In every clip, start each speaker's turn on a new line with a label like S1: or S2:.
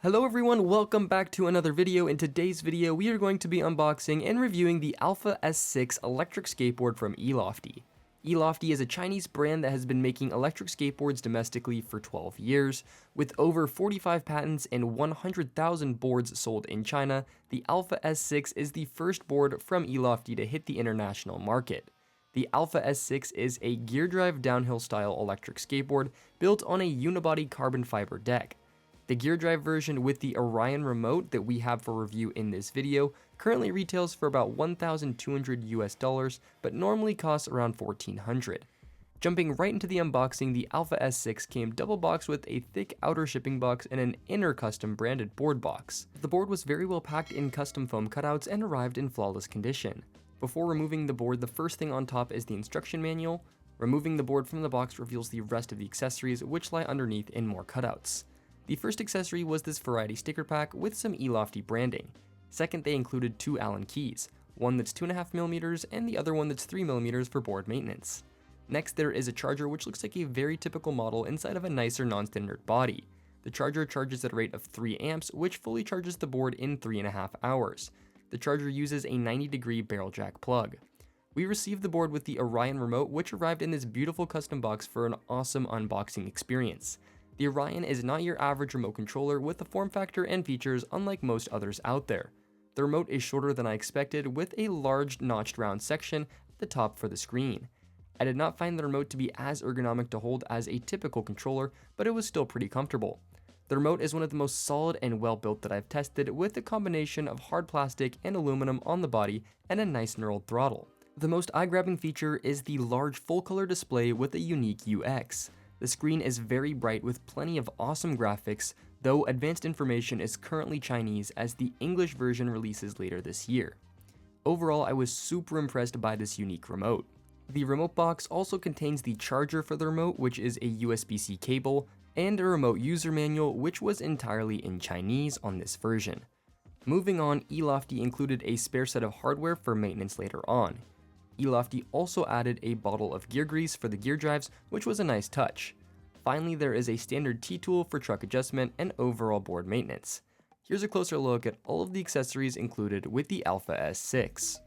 S1: Hello everyone, welcome back to another video. In today's video, we are going to be unboxing and reviewing the Alpha S6 electric skateboard from ELofty. ELofty is a Chinese brand that has been making electric skateboards domestically for 12 years. With over 45 patents and 100,000 boards sold in China, the Alpha S6 is the first board from ELofty to hit the international market. The Alpha S6 is a gear drive downhill style electric skateboard built on a unibody carbon fiber deck. The gear drive version with the Orion remote that we have for review in this video currently retails for about $1,200 but normally costs around $1,400. Jumping right into the unboxing, the Alpha S6 came double boxed with a thick outer shipping box and an inner custom branded board box. The board was very well packed in custom foam cutouts and arrived in flawless condition. Before removing the board, the first thing on top is the instruction manual. Removing the board from the box reveals the rest of the accessories, which lie underneath in more cutouts. The first accessory was this variety sticker pack with some ELofty branding. Second, they included two Allen keys, one that's 2.5mm and the other one that's 3mm for board maintenance. Next, there is a charger which looks like a very typical model inside of a nicer non-standard body. The charger charges at a rate of 3 amps, which fully charges the board in 3.5 hours. The charger uses a 90-degree barrel jack plug. We received the board with the Orion remote, which arrived in this beautiful custom box for an awesome unboxing experience. The Orion is not your average remote controller with a form factor and features unlike most others out there. The remote is shorter than I expected with a large notched round section at the top for the screen. I did not find the remote to be as ergonomic to hold as a typical controller, but it was still pretty comfortable. The remote is one of the most solid and well built that I've tested, with a combination of hard plastic and aluminum on the body and a nice knurled throttle. The most eye-grabbing feature is the large full color display with a unique UX. The screen is very bright with plenty of awesome graphics, though advanced information is currently Chinese as the English version releases later this year. Overall, I was super impressed by this unique remote. The remote box also contains the charger for the remote, which is a USB-C cable, and a remote user manual, which was entirely in Chinese on this version. Moving on, ELofty included a spare set of hardware for maintenance later on. ELofty also added a bottle of gear grease for the gear drives, which was a nice touch. Finally, there is a standard T-tool for truck adjustment and overall board maintenance. Here's a closer look at all of the accessories included with the Alpha S6.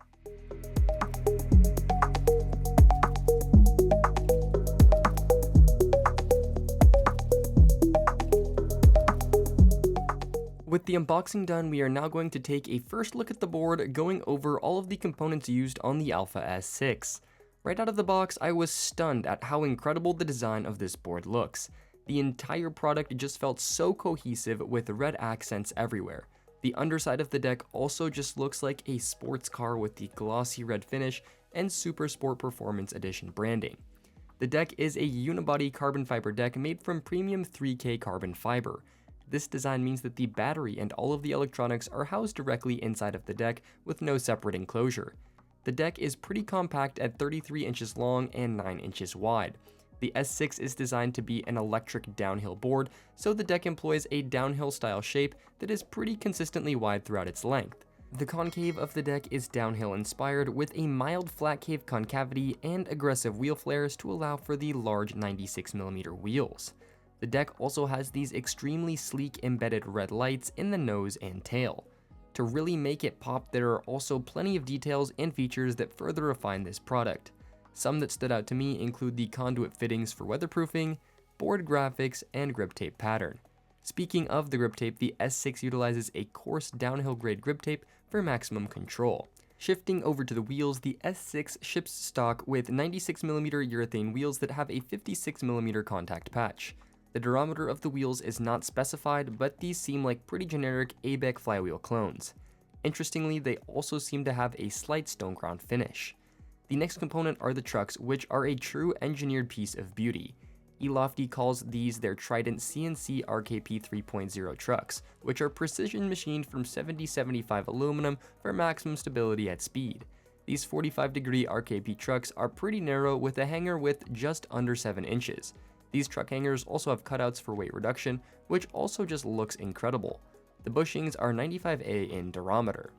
S1: With the unboxing done, we are now going to take a first look at the board, going over all of the components used on the Alpha S6. Right out of the box, I was stunned at how incredible the design of this board looks. The entire product just felt so cohesive with red accents everywhere. The underside of the deck also just looks like a sports car with the glossy red finish and Super Sport Performance Edition branding. The deck is a unibody carbon fiber deck made from premium 3K carbon fiber. This design means that the battery and all of the electronics are housed directly inside of the deck with no separate enclosure. The deck is pretty compact at 33 inches long and 9 inches wide. The S6 is designed to be an electric downhill board, so the deck employs a downhill style shape that is pretty consistently wide throughout its length. The concave of the deck is downhill inspired with a mild flat cave concavity and aggressive wheel flares to allow for the large 96mm wheels. The deck also has these extremely sleek embedded red lights in the nose and tail. To really make it pop, there are also plenty of details and features that further refine this product. Some that stood out to me include the conduit fittings for weatherproofing, board graphics, and grip tape pattern. Speaking of the grip tape, the S6 utilizes a coarse downhill grade grip tape for maximum control. Shifting over to the wheels, the S6 ships stock with 96mm urethane wheels that have a 56mm contact patch. The durometer of the wheels is not specified, but these seem like pretty generic ABEC flywheel clones. Interestingly, they also seem to have a slight stone ground finish. The next component are the trucks, which are a true engineered piece of beauty. ELofty calls these their Trident CNC RKP 3.0 trucks, which are precision machined from 7075 aluminum for maximum stability at speed. These 45-degree RKP trucks are pretty narrow with a hanger width just under 7 inches. These truck hangers also have cutouts for weight reduction, which also just looks incredible. The bushings are 95A in durometer.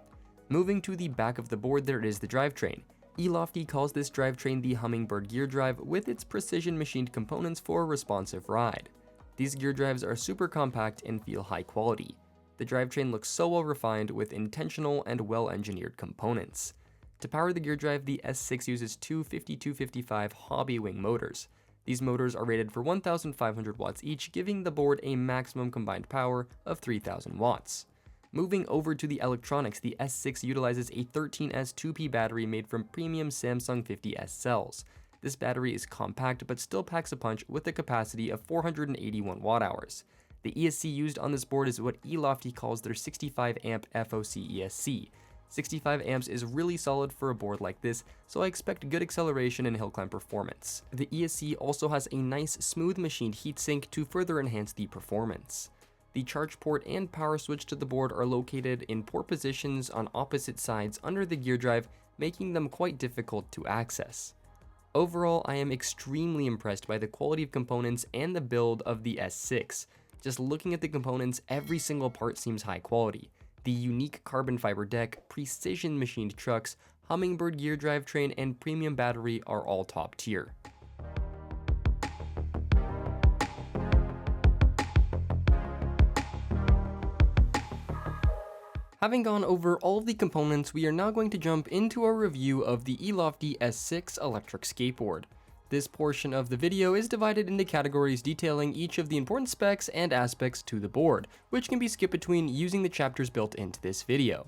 S1: Moving to the back of the board, there is the drivetrain. ELofty calls this drivetrain the Hummingbird gear drive with its precision machined components for a responsive ride. These gear drives are super compact and feel high quality. The drivetrain looks so well refined with intentional and well engineered components. To power the gear drive, the S6 uses two 5255 hobby wing motors. These motors are rated for 1,500 watts each, giving the board a maximum combined power of 3,000 watts. Moving over to the electronics, the S6 utilizes a 13S 2P battery made from premium Samsung 50S cells. This battery is compact but still packs a punch with a capacity of 481 watt-hours. The ESC used on this board is what ELofty calls their 65 amp FOC ESC. 65 amps is really solid for a board like this, so I expect good acceleration and hill climb performance. The ESC also has a nice smooth machined heatsink to further enhance the performance. The charge port and power switch to the board are located in poor positions on opposite sides under the gear drive, making them quite difficult to access. Overall, I am extremely impressed by the quality of components and the build of the S6. Just looking at the components, every single part seems high quality. The unique carbon fiber deck, precision machined trucks, Hummingbird gear drivetrain, and premium battery are all top tier. Having gone over all of the components, we are now going to jump into our review of the ELofty S6 electric skateboard. This portion of the video is divided into categories detailing each of the important specs and aspects to the board, which can be skipped between using the chapters built into this video.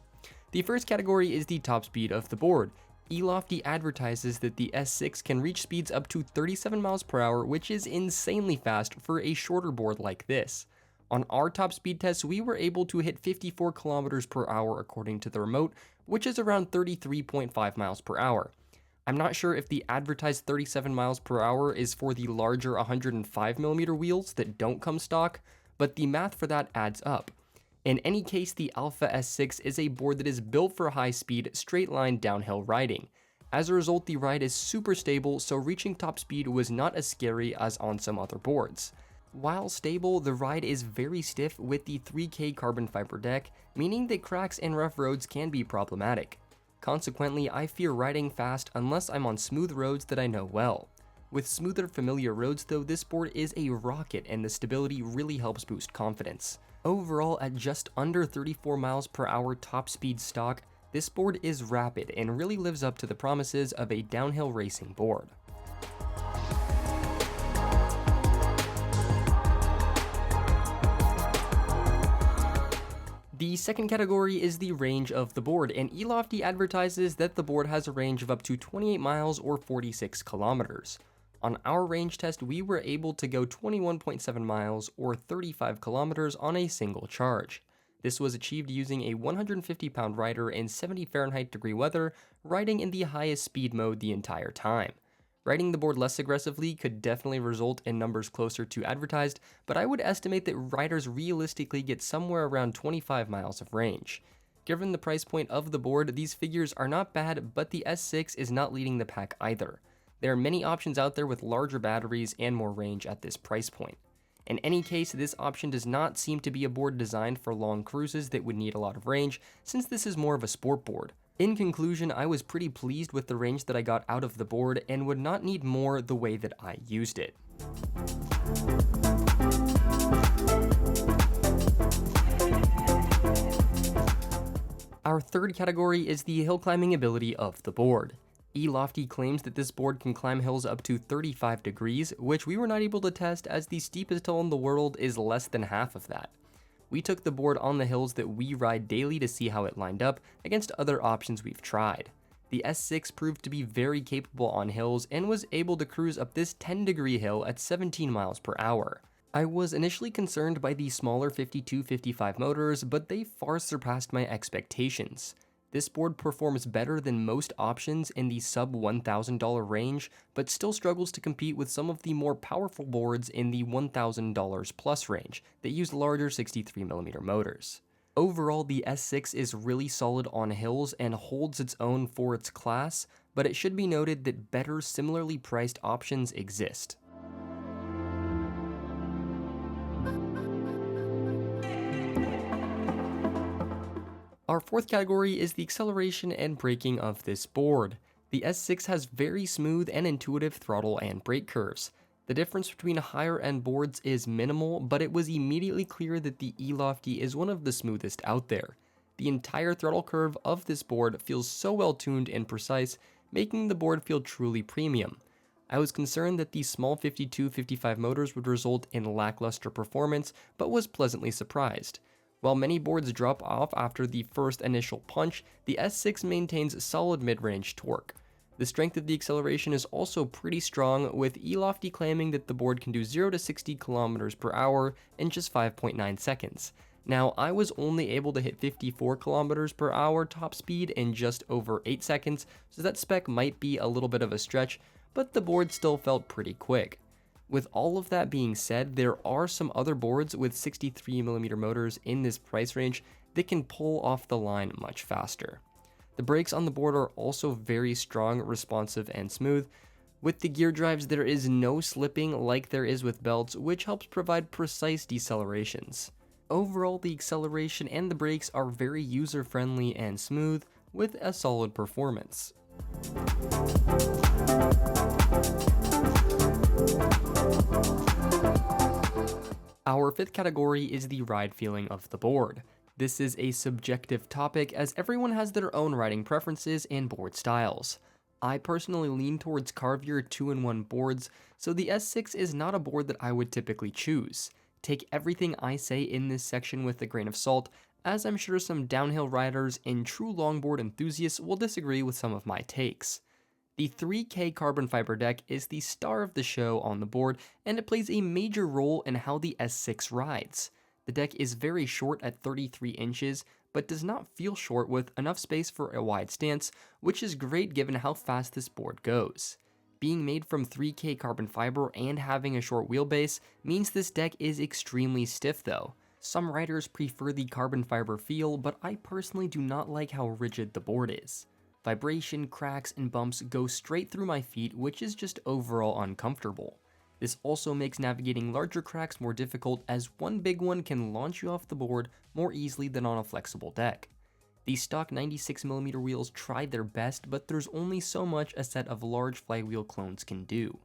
S1: The first category is the top speed of the board. ELofty advertises that the S6 can reach speeds up to 37 miles per hour, which is insanely fast for a shorter board like this. On our top speed test, we were able to hit 54 kilometers per hour according to the remote, which is around 33.5 miles per hour. I'm not sure if the advertised 37 miles per hour is for the larger 105mm wheels that don't come stock, but the math for that adds up. In any case, the Alpha S6 is a board that is built for high-speed, straight-line downhill riding. As a result, the ride is super stable, so reaching top speed was not as scary as on some other boards. While stable, the ride is very stiff with the 3K carbon fiber deck, meaning that cracks and rough roads can be problematic. Consequently, I fear riding fast unless I'm on smooth roads that I know well. With smoother, familiar roads though, this board is a rocket and the stability really helps boost confidence. Overall, at just under 34 miles per hour top speed stock, this board is rapid and really lives up to the promises of a downhill racing board. The second category is the range of the board, and ELofty advertises that the board has a range of up to 28 miles or 46 kilometers. On our range test, we were able to go 21.7 miles or 35 kilometers on a single charge. This was achieved using a 150-pound rider in 70 Fahrenheit degree weather, riding in the highest speed mode the entire time. Riding the board less aggressively could definitely result in numbers closer to advertised, but I would estimate that riders realistically get somewhere around 25 miles of range. Given the price point of the board, these figures are not bad, but the S6 is not leading the pack either. There are many options out there with larger batteries and more range at this price point. In any case, this option does not seem to be a board designed for long cruises that would need a lot of range, since this is more of a sport board. In conclusion, I was pretty pleased with the range that I got out of the board and would not need more the way that I used it. Our third category is the hill climbing ability of the board. ELofty claims that this board can climb hills up to 35 degrees, which we were not able to test as the steepest hill in the world is less than half of that. We took the board on the hills that we ride daily to see how it lined up against other options we've tried. The S6 proved to be very capable on hills and was able to cruise up this 10-degree hill at 17 miles per hour. I was initially concerned by the smaller 5255 motors, but they far surpassed my expectations. This board performs better than most options in the sub $1,000 range, but still struggles to compete with some of the more powerful boards in the $1,000 plus range that use larger 63mm motors. Overall, the S6 is really solid on hills and holds its own for its class, but it should be noted that better similarly priced options exist. Our fourth category is the acceleration and braking of this board. The S6 has very smooth and intuitive throttle and brake curves. The difference between higher end boards is minimal, but it was immediately clear that the ELofty is one of the smoothest out there. The entire throttle curve of this board feels so well tuned and precise, making the board feel truly premium. I was concerned that the small 52-55 motors would result in lackluster performance, but was pleasantly surprised. While many boards drop off after the first initial punch, the S6 maintains solid mid-range torque. The strength of the acceleration is also pretty strong, with ELofty claiming that the board can do 0 to 60 km per hour in just 5.9 seconds. Now, I was only able to hit 54 km per hour top speed in just over 8 seconds, so that spec might be a little bit of a stretch, but the board still felt pretty quick. With all of that being said, there are some other boards with 63mm motors in this price range that can pull off the line much faster. The brakes on the board are also very strong, responsive, and smooth. With the gear drives, there is no slipping like there is with belts, which helps provide precise decelerations. Overall, the acceleration and the brakes are very user-friendly and smooth, with a solid performance. Our fifth category is the ride feeling of the board. This is a subjective topic as everyone has their own riding preferences and board styles. I personally lean towards Carvier 2-in-1 boards, so the S6 is not a board that I would typically choose. Take everything I say in this section with a grain of salt, as I'm sure some downhill riders and true longboard enthusiasts will disagree with some of my takes. The 3K carbon fiber deck is the star of the show on the board, and it plays a major role in how the S6 rides. The deck is very short at 33 inches, but does not feel short with enough space for a wide stance, which is great given how fast this board goes. Being made from 3K carbon fiber and having a short wheelbase means this deck is extremely stiff though. Some riders prefer the carbon fiber feel, but I personally do not like how rigid the board is. Vibration, cracks, and bumps go straight through my feet, which is just overall uncomfortable. This also makes navigating larger cracks more difficult, as one big one can launch you off the board more easily than on a flexible deck. The stock 96mm wheels tried their best, but there's only so much a set of large flywheel clones can do.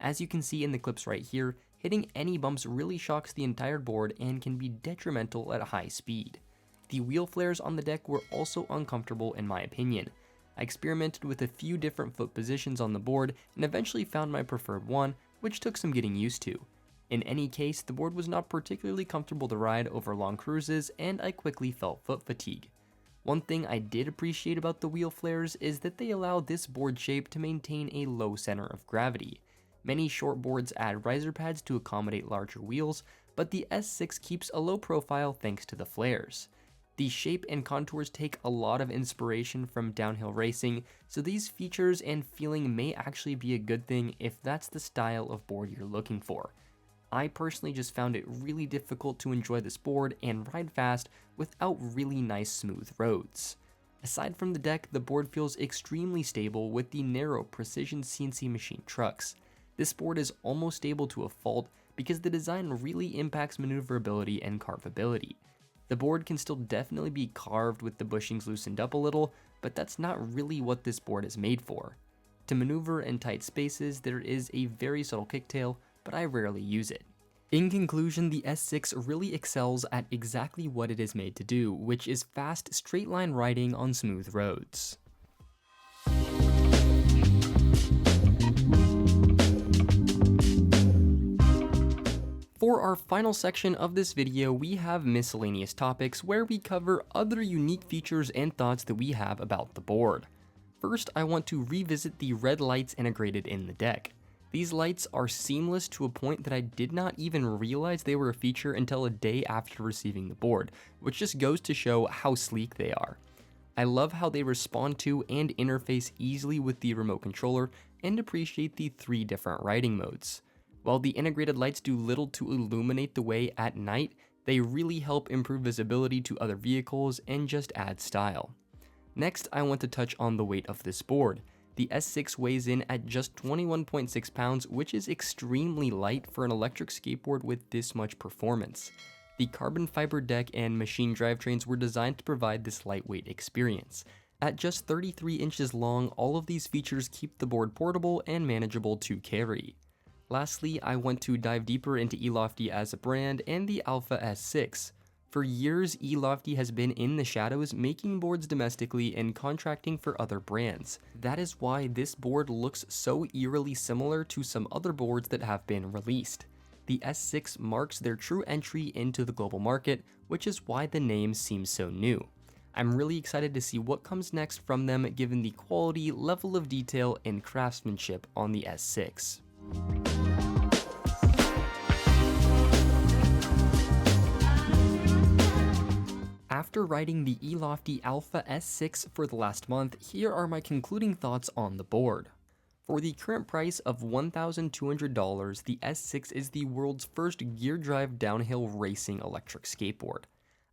S1: As you can see in the clips right here, hitting any bumps really shocks the entire board and can be detrimental at high speed. The wheel flares on the deck were also uncomfortable in my opinion. I experimented with a few different foot positions on the board and eventually found my preferred one, which took some getting used to. In any case, the board was not particularly comfortable to ride over long cruises, and I quickly felt foot fatigue. One thing I did appreciate about the wheel flares is that they allow this board shape to maintain a low center of gravity. Many short boards add riser pads to accommodate larger wheels, but the S6 keeps a low profile thanks to the flares. The shape and contours take a lot of inspiration from downhill racing, so these features and feeling may actually be a good thing if that's the style of board you're looking for. I personally just found it really difficult to enjoy this board and ride fast without really nice smooth roads. Aside from the deck, the board feels extremely stable with the narrow precision CNC machine trucks. This board is almost stable to a fault because the design really impacts maneuverability and carvability. The board can still definitely be carved with the bushings loosened up a little, but that's not really what this board is made for. To maneuver in tight spaces, there is a very subtle kicktail, but I rarely use it. In conclusion, the S6 really excels at exactly what it is made to do, which is fast, straight line riding on smooth roads. For our final section of this video, we have miscellaneous topics where we cover other unique features and thoughts that we have about the board. First, I want to revisit the red lights integrated in the deck. These lights are seamless to a point that I did not even realize they were a feature until a day after receiving the board, which just goes to show how sleek they are. I love how they respond to and interface easily with the remote controller, and appreciate the 3 different riding modes. While the integrated lights do little to illuminate the way at night, they really help improve visibility to other vehicles and just add style. Next, I want to touch on the weight of this board. The S6 weighs in at just 21.6 pounds, which is extremely light for an electric skateboard with this much performance. The carbon fiber deck and machine drivetrains were designed to provide this lightweight experience. At just 33 inches long, all of these features keep the board portable and manageable to carry. Lastly, I want to dive deeper into ELofty as a brand and the Alpha S6. For years, ELofty has been in the shadows making boards domestically and contracting for other brands. That is why this board looks so eerily similar to some other boards that have been released. The S6 marks their true entry into the global market, which is why the name seems so new. I'm really excited to see what comes next from them given the quality, level of detail, and craftsmanship on the S6. After riding the ELofty Alpha S6 for the last month, here are my concluding thoughts on the board. For the current price of $1,200, the S6 is the world's first gear drive downhill racing electric skateboard.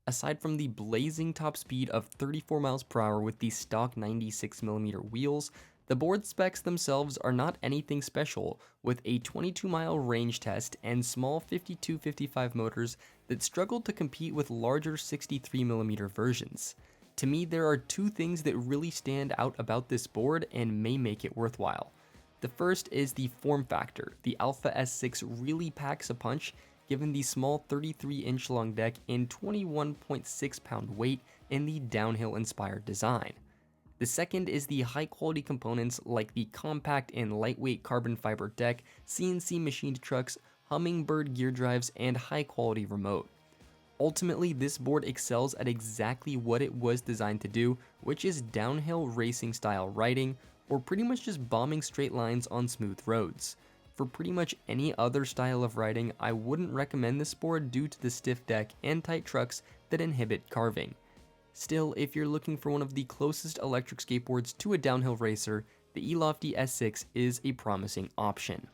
S1: Aside from the blazing top speed of 34 miles per hour with the stock 96mm wheels, the board specs themselves are not anything special, with a 22-mile range test and small 52-55 motors that struggle to compete with larger 63mm versions. To me, there are two things that really stand out about this board and may make it worthwhile. The first is the form factor. The Alpha S6 really packs a punch given the small 33-inch long deck and 21.6-pound weight and the downhill-inspired design. The second is the high-quality components like the compact and lightweight carbon fiber deck, CNC machined trucks, Hummingbird gear drives, and high-quality remote. Ultimately, this board excels at exactly what it was designed to do, which is downhill racing style riding, or pretty much just bombing straight lines on smooth roads. For pretty much any other style of riding, I wouldn't recommend this board due to the stiff deck and tight trucks that inhibit carving. Still, if you're looking for one of the closest electric skateboards to a downhill racer, the ELofty S6 is a promising option.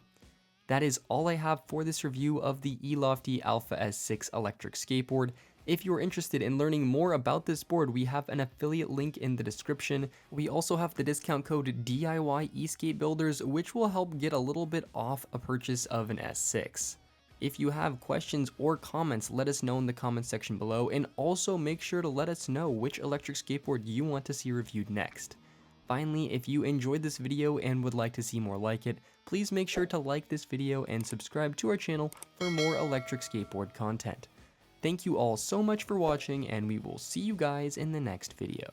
S1: That is all I have for this review of the ELofty Alpha S6 electric skateboard. If you're interested in learning more about this board, we have an affiliate link in the description. We also have the discount code DIY eSkateBuilders, which will help get a little bit off a purchase of an S6. If you have questions or comments, let us know in the comments section below, and also make sure to let us know which electric skateboard you want to see reviewed next. Finally, if you enjoyed this video and would like to see more like it, please make sure to like this video and subscribe to our channel for more electric skateboard content. Thank you all so much for watching, and we will see you guys in the next video.